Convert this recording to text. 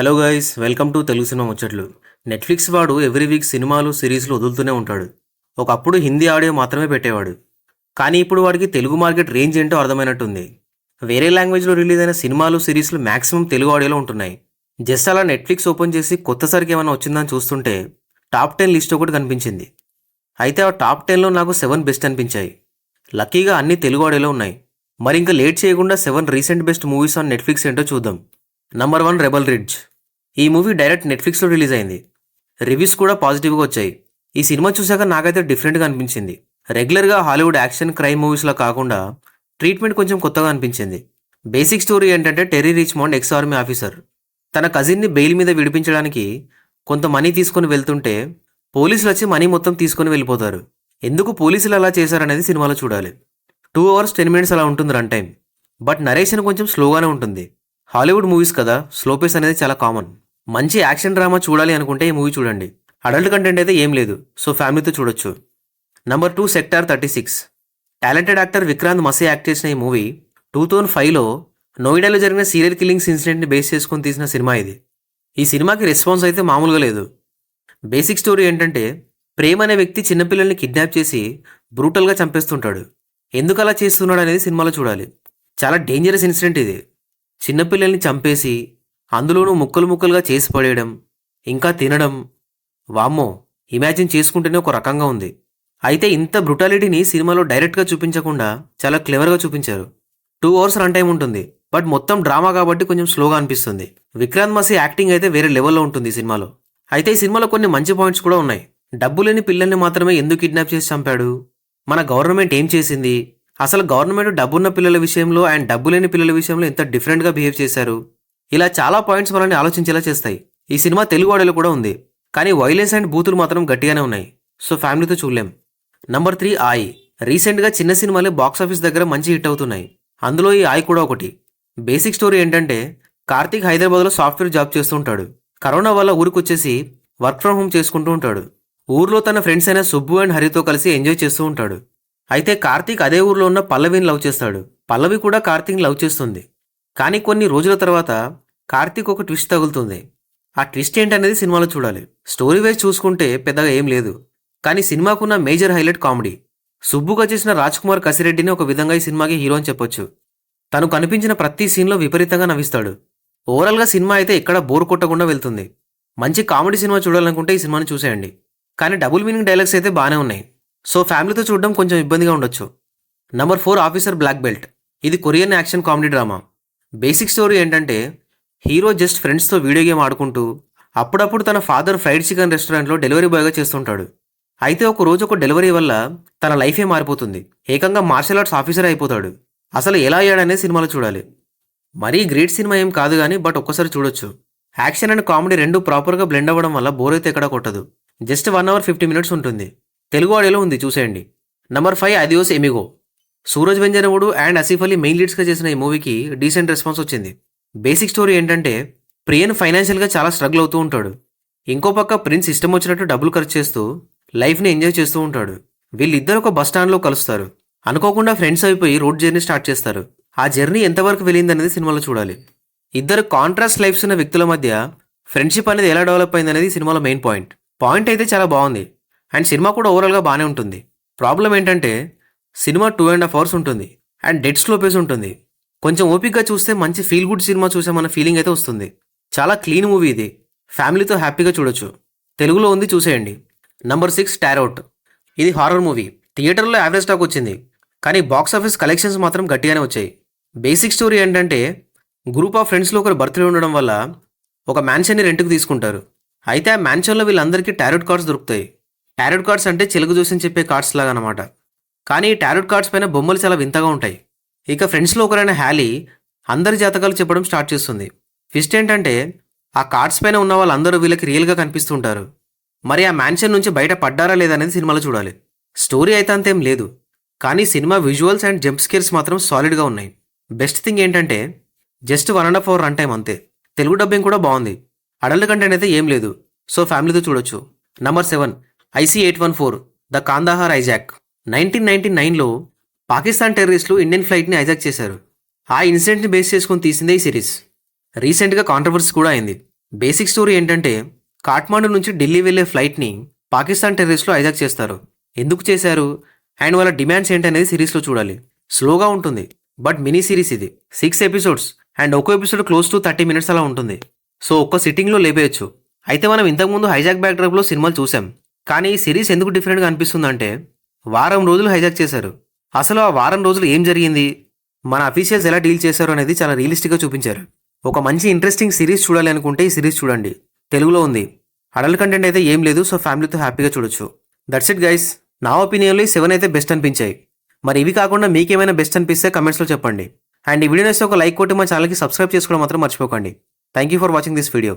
Hello guys, welcome to Telugu cinema ముచ్చట్లు. Netflix వాడు every week సినిమాలు సిరీస్లు వదులుతూనే ఉంటాడు. ఒకప్పుడు హిందీ ఆడియో మాత్రమే పెట్టేవాడు. కానీ ఇప్పుడు వాడికి తెలుగు మార్కెట్ రేంజ్ ఏంటో అర్థమైనట్టుంది. వేరే లాంగ్వేజ్లో రిలీజ్ అయిన సినిమాలు సిరీస్లు మ్యాక్సిమం తెలుగు ఆడియోలో ఉంటున్నాయి. జస్ట్ అలా నెట్ఫ్లిక్స్ ఓపెన్ చేసి కొత్త సరికి ఏమైనా వచ్చిందని చూస్తుంటే టాప్ 10 లిస్ట్ ఒకటి కనిపించింది. అయితే ఆ టాప్ 10లో నాకు 7 బెస్ట్ అనిపించాయి. లక్కీగా అన్ని తెలుగు ఆడియోలో ఉన్నాయి. మరి ఇంకా లేట్ చేయకుండా 7 recent best movies on Netflix ఏంటో చూద్దాం. Number 1, rebel ridge. ఈ మూవీ డైరెక్ట్ నెట్ఫ్లిక్స్లో రిలీజ్ అయింది. రివ్యూస్ కూడా పాజిటివ్గా వచ్చాయి. ఈ సినిమా చూశాక నాకైతే డిఫరెంట్గా అనిపించింది. రెగ్యులర్గా హాలీవుడ్ యాక్షన్ క్రైమ్ మూవీస్లో కాకుండా ట్రీట్మెంట్ కొంచెం కొత్తగా అనిపించింది. బేసిక్ స్టోరీ ఏంటంటే టెర్రీ రిచ్మాండ్ ఎక్స్ ఆర్మీ ఆఫీసర్ తన కజిన్ని బెయిల్ మీద విడిపించడానికి కొంత మనీ తీసుకొని వెళ్తుంటే పోలీసులు వచ్చి మనీ మొత్తం తీసుకొని వెళ్ళిపోతారు. ఎందుకు పోలీసులు అలా చేశారనేది సినిమాలో చూడాలి. 2 hours 10 minutes అలా ఉంటుంది రన్ టైం. బట్ నరేషన్ కొంచెం స్లోగానే ఉంటుంది. హాలీవుడ్ మూవీస్ కదా, స్లో పేస్ అనేది చాలా కామన్. మంచి యాక్షన్ డ్రామా చూడాలి అనుకుంటే ఈ మూవీ చూడండి. అడల్ట్ కంటెంట్ అయితే ఏం లేదు, సో ఫ్యామిలీతో చూడొచ్చు. Number 2, sector 36. Talented actor Vikrant Massey act చేసిన ఈ మూవీ 2005లో నోయిడాలో జరిగిన సీరియల్ కిల్లింగ్స్ ఇన్సిడెంట్ని బేస్ చేసుకొని తీసిన సినిమా ఇది. ఈ సినిమాకి రెస్పాన్స్ అయితే మామూలుగా లేదు. బేసిక్ స్టోరీ ఏంటంటే ప్రేమ్ అనే వ్యక్తి చిన్నపిల్లల్ని కిడ్నాప్ చేసి బ్రూటల్గా చంపేస్తుంటాడు. ఎందుకు అలా చేస్తున్నాడు అనేది సినిమాలో చూడాలి. చాలా డేంజరస్ ఇన్సిడెంట్ ఇది. చిన్నపిల్లల్ని చంపేసి అందులోనూ ముక్కలు ముక్కలుగా చేసి పడేయడం, ఇంకా తినడం. వామ్మో, ఇమాజిన్ చేసుకుంటేనే ఒక రకంగా ఉంది. అయితే ఇంత బ్రుటాలిటీని సినిమాలో డైరెక్ట్గా చూపించకుండా చాలా క్లెవర్గా చూపించారు. 2 hours రన్ టైం ఉంటుంది, బట్ మొత్తం డ్రామా కాబట్టి కొంచెం స్లోగా అనిపిస్తుంది. విక్రాంత్ మసీ యాక్టింగ్ అయితే వేరే లెవెల్లో ఉంటుంది ఈ సినిమాలో. అయితే ఈ సినిమాలో కొన్ని మంచి పాయింట్స్ కూడా ఉన్నాయి. డబ్బు లేని పిల్లల్ని మాత్రమే ఎందుకు కిడ్నాప్ చేసి చంపాడు, మన గవర్నమెంట్ ఏం చేసింది, అసలు గవర్నమెంట్ డబ్బున్న పిల్లల విషయంలో అండ్ డబ్బు లేని పిల్లల విషయంలో ఎంత డిఫరెంట్గా బిహేవ్ చేశారు, ఇలా చాలా పాయింట్స్ మనల్ని ఆలోచించేలా చేస్తాయి. ఈ సినిమా తెలుగు ఆడియోలో కూడా ఉంది, కానీ వైలెన్స్ అండ్ బూతులు మాత్రం గట్టిగానే ఉన్నాయి, సో ఫ్యామిలీతో చూడలేం. నంబర్ 3, ఆయి. రీసెంట్గా చిన్న సినిమాలే బాక్సాఫీస్ దగ్గర మంచి హిట్ అవుతున్నాయి. అందులో ఈ ఆయి కూడా ఒకటి. బేసిక్ స్టోరీ ఏంటంటే కార్తీక్ హైదరాబాద్లో సాఫ్ట్వేర్ జాబ్ చేస్తూ ఉంటాడు. కరోనా వల్ల ఊరికొచ్చేసి వర్క్ ఫ్రమ్ హోమ్ చేసుకుంటూ ఉంటాడు. ఊర్లో తన ఫ్రెండ్స్ అయిన సుబ్బు అండ్ హరితో కలిసి ఎంజాయ్ చేస్తూ ఉంటాడు. అయితే కార్తీక్ అదే ఊర్లో ఉన్న పల్లవిని లవ్ చేస్తాడు. పల్లవి కూడా కార్తీక్ని లవ్ చేస్తుంది. కానీ కొన్ని రోజుల తర్వాత కార్తీక్ ఒక ట్విస్ట్ తగులుతుంది. ఆ ట్విస్ట్ ఏంటనేది సినిమాలో చూడాలి. స్టోరీ వైజ్ చూసుకుంటే పెద్దగా ఏం లేదు, కానీ సినిమాకున్న మేజర్ హైలైట్ కామెడీ. సుబ్బుగా చేసిన రాజ్ కుమార్ కసిరెడ్డిని ఒక విధంగా ఈ సినిమాకి హీరో అని చెప్పొచ్చు. తను కనిపించిన ప్రతి సీన్లో విపరీతంగా నవ్విస్తాడు. ఓవరాల్గా సినిమా అయితే ఎక్కడ బోర్ కొట్టకుండా వెళ్తుంది. మంచి కామెడీ సినిమా చూడాలనుకుంటే ఈ సినిమాని చూసేయండి. కానీ డబుల్ మీనింగ్ డైలాగ్స్ అయితే బాగానే ఉన్నాయి, సో ఫ్యామిలీతో చూడడం కొంచెం ఇబ్బందిగా ఉండొచ్చు. Number 4, officer black belt. ఇది Korean action comedy drama. Basic story ఏంటంటే హీరో జస్ట్ ఫ్రెండ్స్తో వీడియో గేమ్ ఆడుకుంటూ అప్పుడప్పుడు తన ఫాదర్ ఫ్రైడ్ చికెన్ రెస్టారెంట్లో డెలివరీ బాయ్గా చేస్తుంటాడు. అయితే ఒక రోజు ఒక డెలివరీ వల్ల తన లైఫే మారిపోతుంది. ఏకంగా మార్షల్ ఆర్ట్స్ ఆఫీసర్ అయిపోతాడు. అసలు ఎలా అయ్యాడనేది సినిమాలో చూడాలి. మరీ గ్రేట్ సినిమా ఏం కాదు కానీ బట్ ఒక్కసారి చూడొచ్చు. యాక్షన్ అండ్ కామెడీ రెండు ప్రాపర్గా బ్లెండ్ అవ్వడం వల్ల బోర్ అయితే ఎక్కడా కొట్టదు. జస్ట్ 1 hour 50 minutes ఉంటుంది. తెలుగు ఆడియోలో ఉంది, చూసేయండి. Number 5, Adios Amigo. Suraj Venjaramoodu and Asif Ali main లీడ్స్గా చేసిన ఈ మూవీకి డీసెంట్ రెస్పాన్స్ వచ్చింది. బేసిక్ స్టోరీ ఏంటంటే ప్రియన్ ఫైనాన్షియల్గా చాలా స్ట్రగుల్ అవుతూ ఉంటాడు. ఇంకో పక్క ప్రిన్స్ ఇష్టం వచ్చినట్టు డబ్బులు ఖర్చు చేస్తూ లైఫ్ని ఎంజాయ్ చేస్తూ ఉంటాడు. వీళ్ళిద్దరు ఒక బస్ స్టాండ్లో కలుస్తారు. అనుకోకుండా ఫ్రెండ్స్ అయిపోయి రోడ్ జర్నీ స్టార్ట్ చేస్తారు. ఆ జర్నీ ఎంతవరకు వెళ్ళిందనేది సినిమాలో చూడాలి. ఇద్దరు కాంట్రాస్ట్ లైఫ్స్ ఉన్న వ్యక్తుల మధ్య ఫ్రెండ్షిప్ అనేది ఎలా డెవలప్ అయిందనేది సినిమాలో మెయిన్ పాయింట్ అయితే చాలా బాగుంది. అండ్ సినిమా కూడా ఓవరాల్గా బాగానే ఉంటుంది. ప్రాబ్లం ఏంటంటే సినిమా 2.5 hours ఉంటుంది అండ్ డెడ్ స్లో పేస్ ఉంటుంది. కొంచెం ఓపిక్గా చూస్తే మంచి ఫీల్ గుడ్ సినిమా చూసామన్న ఫీలింగ్ అయితే వస్తుంది. చాలా క్లీన్ మూవీ ఇది, ఫ్యామిలీతో హ్యాపీగా చూడొచ్చు. తెలుగులో ఉంది, చూసేయండి. Number 6, tarot. ఇది హారర్ మూవీ. థియేటర్లో యావరేజ్ టాక్ వచ్చింది, కానీ బాక్సాఫీస్ కలెక్షన్స్ మాత్రం గట్టిగానే వచ్చాయి. బేసిక్ స్టోరీ ఏంటంటే గ్రూప్ ఆఫ్ ఫ్రెండ్స్లో ఒకరు బర్త్డే ఉండడం వల్ల ఒక మ్యాన్షన్ని రెంట్కి తీసుకుంటారు. అయితే ఆ మ్యాన్షన్లో వీళ్ళందరికీ టారోట్ కార్డ్స్ దొరుకుతాయి. టారోట్ కార్డ్స్ అంటే చెలుగు జోస్యం చెప్పే కార్డ్స్ లాగా అనమాట. కానీ ఈ టారోట్ కార్డ్స్ పైన బొమ్మలు చాలా వింతగా ఉంటాయి. ఇక ఫ్రెండ్స్లో ఒకరైన హ్యాలీ అందరి జాతకాలు చెప్పడం స్టార్ట్ చేస్తుంది. ట్విస్ట్ ఏంటంటే ఆ కార్డ్స్ పైన ఉన్న వాళ్ళందరూ వీళ్ళకి రియల్గా కనిపిస్తుంటారు. మరి ఆ మ్యాన్షన్ నుంచి బయట పడ్డారా లేదా అనేది సినిమాలో చూడాలి. స్టోరీ అయితే అంతేం లేదు, కానీ cinema visuals and jump scares మాత్రం సాలిడ్గా ఉన్నాయి. బెస్ట్ థింగ్ ఏంటంటే జస్ట్ 1.5 hour రన్ టైం అంతే. తెలుగు డబ్బింగ్ కూడా బాగుంది. అడల్ట్ కంటెంట్ అయితే ఏం లేదు, సో ఫ్యామిలీతో చూడొచ్చు. Number 7, IC-814, the Kandahar hijack. 1999లో పాకిస్తాన్ టెర్రరిస్టులు ఇండియన్ ఫ్లైట్ని హైజాక్ చేశారు. ఆ ఇన్సిడెంట్ని బేస్ చేసుకొని తీసిందే ఈ సిరీస్. రీసెంట్గా కాంట్రవర్సీ కూడా అయింది. బేసిక్ స్టోరీ ఏంటంటే కాఠ్మాండు నుంచి ఢిల్లీ వెళ్లే ఫ్లైట్ని పాకిస్తాన్ టెర్రరిస్టులు హైజాక్ చేస్తారు. ఎందుకు చేశారు అండ్ వాళ్ళ డిమాండ్స్ ఏంటనేది సిరీస్లో చూడాలి. స్లోగా ఉంటుంది బట్ మినీ సిరీస్ ఇది. 6 ఎపిసోడ్స్ అండ్ ఒక్కో ఎపిసోడ్ క్లోజ్ టు 30 మినిట్స్ అలా ఉంటుంది. సో ఒక్క సిట్టింగ్లో లేపేయచ్చు. అయితే మనం ఇంతకుముందు హైజాక్ బ్యాక్డ్రాప్లో సినిమాలు చూసాం, కానీ ఈ సిరీస్ ఎందుకు డిఫరెంట్గా అనిపిస్తుందంటే వారం రోజులు హైజాక్ చేశారు. అసలు ఆ వారం రోజులు ఏం జరిగింది, మన అఫీషియల్స్ ఎలా డీల్ చేశారు అనేది చాలా రియలిస్టిక్గా చూపించారు. ఒక మంచి ఇంట్రెస్టింగ్ సిరీస్ చూడాలి అనుకుంటే ఈ సిరీస్ చూడండి. తెలుగులో ఉంది. అడల్ట్ కంటెంట్ అయితే ఏం లేదు, సో ఫ్యామిలీతో హ్యాపీగా చూడొచ్చు. That's it guys. నా ఒపీనియన్లో 7 అయితే బెస్ట్ అనిపించాయి. మరి ఇవి కాకుండా మీకేమైనా బెస్ట్ అనిపిస్తే కమెంట్స్లో చెప్పండి. అండ్ ఈ వీడియో నచ్చితే ఒక లైక్ కొట్టి మా ఛానల్కి సబ్స్క్రైబ్ చేసుకోవడం మాత్రం మర్చిపోకండి. Thank you for watching this video.